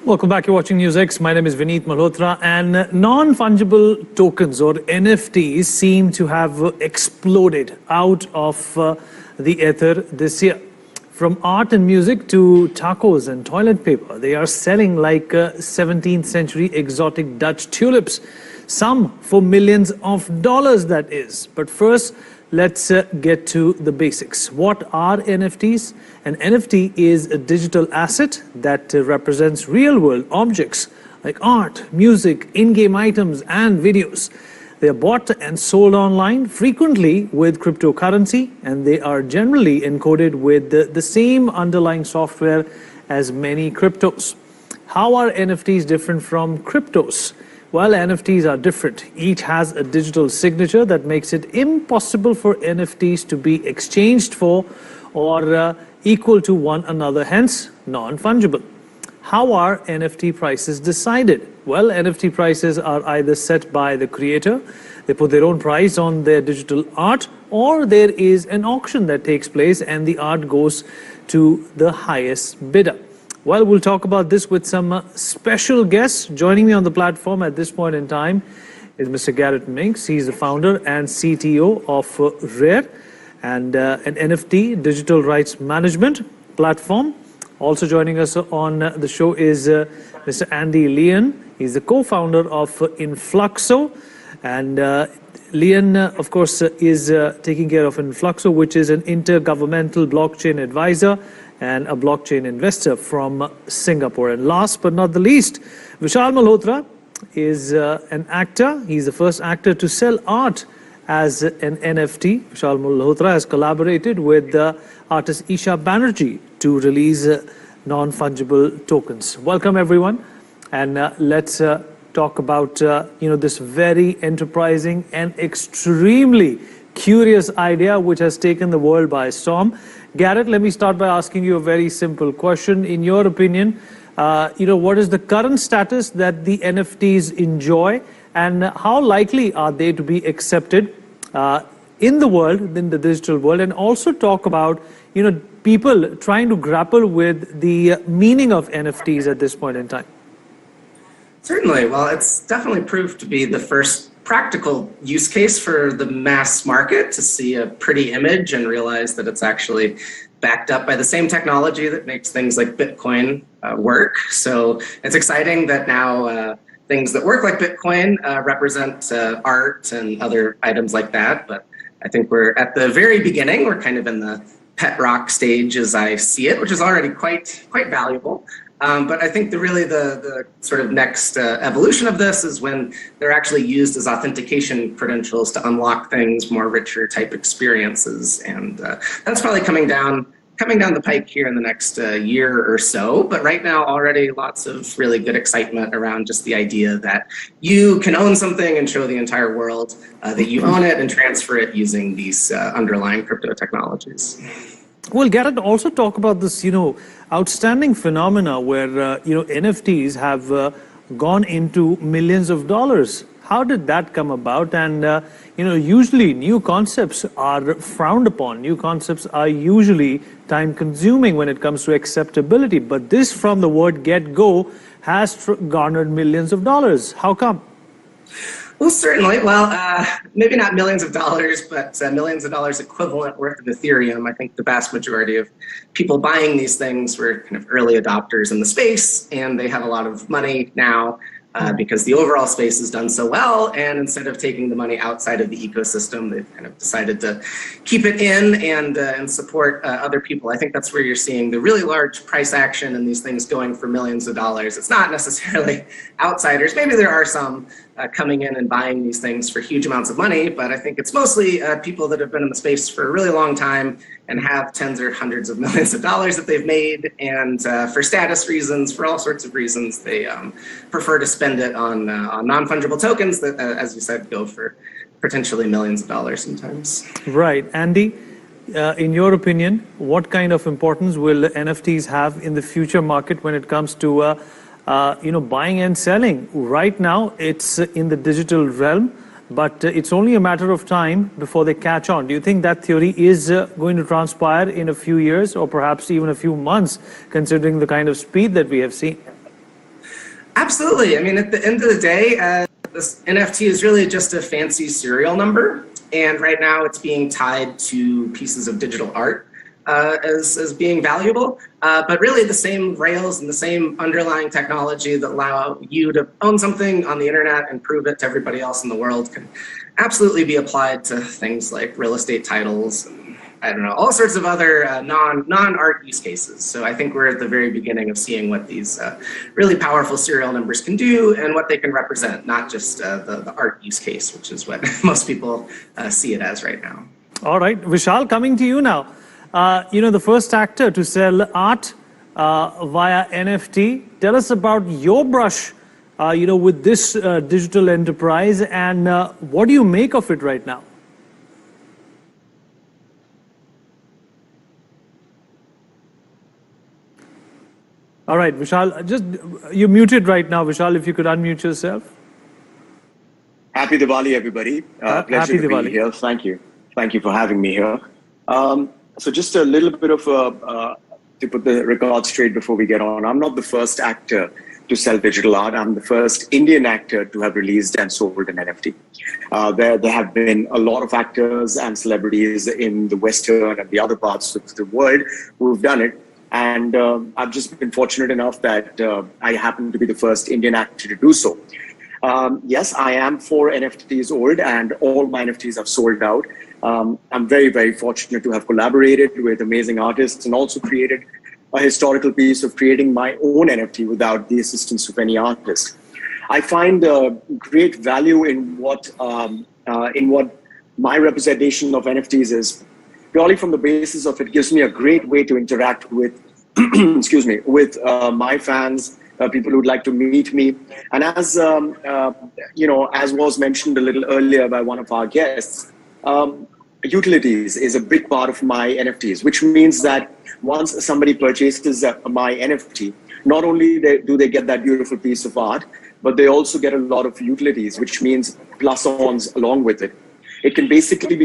Welcome back. You're watching NewsX. My name is Vineet Malhotra, and non-fungible tokens or NFTs seem to have exploded out of the ether this year. From art and music to tacos and toilet paper, they are selling like 17th century exotic Dutch tulips, some for millions of dollars, that is. But first, let's get to the basics. What are NFTs? An NFT is a digital asset that represents real-world objects like art, music, in-game items, and videos. They are bought and sold online, frequently with cryptocurrency, and they are generally encoded with the same underlying software as many cryptos. How are NFTs different from cryptos? Well, NFTs are different. Each has a digital signature that makes it impossible for NFTs to be exchanged for or equal to one another, hence non-fungible. How are NFT prices decided? Well, NFT prices are either set by the creator, they put their own price on their digital art, or there is an auction that takes place and the art goes to the highest bidder. Well, we'll talk about this with some special guests. Joining me on the platform at this point in time is Mr. Garrett Minks. He's the founder and CTO of Rare, and an NFT digital rights management platform. Also joining us on the show is Mr. Andy Leon. He's the co-founder of Influxo, and Leon, of course, is taking care of Influxo, which is an intergovernmental blockchain advisor and a blockchain investor from Singapore. And last but not the least, Vishal Malhotra is an actor. He's the first actor to sell art as an NFT. Vishal Malhotra has collaborated with artist Isha Banerjee to release non-fungible tokens. Welcome, everyone, and let's talk about this very enterprising and extremely curious idea which has taken the world by storm. Garrett, let me start by asking you a very simple question. In your opinion, what is the current status that the NFTs enjoy, and how likely are they to be accepted in the world, in the digital world? And also talk about people trying to grapple with the meaning of NFTs at this point in time. Certainly. Well, it's definitely proved to be the first practical use case for the mass market to see a pretty image and realize that it's actually backed up by the same technology that makes things like Bitcoin work. So it's exciting that now things that work like Bitcoin represent art and other items like that. But I think we're at the very beginning. We're kind of in the pet rock stage as I see it, which is already quite valuable. But I think the sort of next evolution of this is when they're actually used as authentication credentials to unlock things, more richer type experiences. And that's probably coming down the pike here in the next year or so. But right now, already lots of really good excitement around just the idea that you can own something and show the entire world that you own it and transfer it using these underlying crypto technologies. Well, Garrett, also talk about this, outstanding phenomena where, NFTs have gone into millions of dollars. How did that come about? And, usually new concepts are frowned upon. New concepts are usually time-consuming when it comes to acceptability. But this, from the word get-go, has garnered millions of dollars. How come? Well, certainly. Well, maybe not millions of dollars, but millions of dollars equivalent worth of Ethereum. I think the vast majority of people buying these things were kind of early adopters in the space, and they have a lot of money now because the overall space has done so well. And instead of taking the money outside of the ecosystem, they've kind of decided to keep it in and support other people. I think that's where you're seeing the really large price action and these things going for millions of dollars. It's not necessarily outsiders. Maybe there are some coming in and buying these things for huge amounts of money, but I think it's mostly people that have been in the space for a really long time and have tens or hundreds of millions of dollars that they've made, and for status reasons, for all sorts of reasons, they prefer to spend it on non-fungible tokens that, as you said, go for potentially millions of dollars sometimes. Right. Andy, in your opinion, what kind of importance will NFTs have in the future market when it comes to buying and selling? Right now, it's in the digital realm, but it's only a matter of time before they catch on. Do you think that theory is going to transpire in a few years or perhaps even a few months, considering the kind of speed that we have seen? Absolutely. I mean, at the end of the day, this NFT is really just a fancy serial number. And right now it's being tied to pieces of digital art as being valuable. But really the same rails and the same underlying technology that allow you to own something on the internet and prove it to everybody else in the world can absolutely be applied to things like real estate titles and I don't know, all sorts of other non-art use cases. So I think we're at the very beginning of seeing what these really powerful serial numbers can do and what they can represent, not just the art use case, which is what most people see it as right now. All right, Vishal, coming to you now. The first actor to sell art via NFT. Tell us about your brush, with this digital enterprise, and what do you make of it right now? All right, Vishal, you're muted right now, Vishal, if you could unmute yourself. Happy Diwali, everybody. Pleasure Happy to Diwali. be here. Thank you. Thank you for having me here. So just a little bit of to put the record straight before we get on. I'm not the first actor to sell digital art. I'm the first Indian actor to have released and sold an NFT. There have been a lot of actors and celebrities in the Western and the other parts of the world who've done it. And I've just been fortunate enough that I happen to be the first Indian actor to do so. Yes, I am 4 NFTs old and all my NFTs have sold out. I'm very, very fortunate to have collaborated with amazing artists and also created a historical piece of creating my own NFT without the assistance of any artist. I find great value in what my representation of NFTs is, purely from the basis of it gives me a great way to interact with, excuse me, with my fans, people who'd like to meet me. And as, as was mentioned a little earlier by one of our guests, utilities is a big part of my NFTs, which means that once somebody purchases my NFT, not only do they get that beautiful piece of art, but they also get a lot of utilities, which means plus-ons along with it. It can basically be